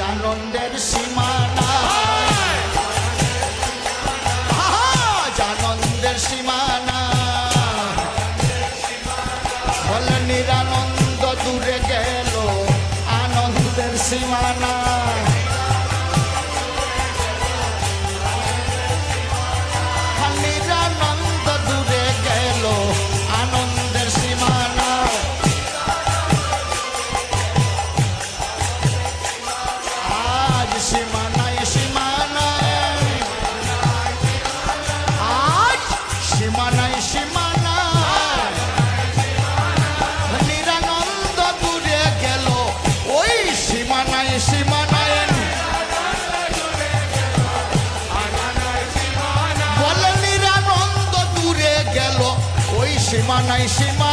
আনন্দের সীমানা আনন্দের সীমানা বলে নিরানন্দ দূরে গেল আনন্দের সীমানা নিরানন্দ দূরে গেল আনন্দের সীমানা আজ সীমানায় সীমানায় আজ সীমানায় সীমানায় নিরানন্দ দূরে গেল ওই সীমানায় সীমানায় বলে নিরানন্দ দূরে গেল ওই সীমানায় সীমা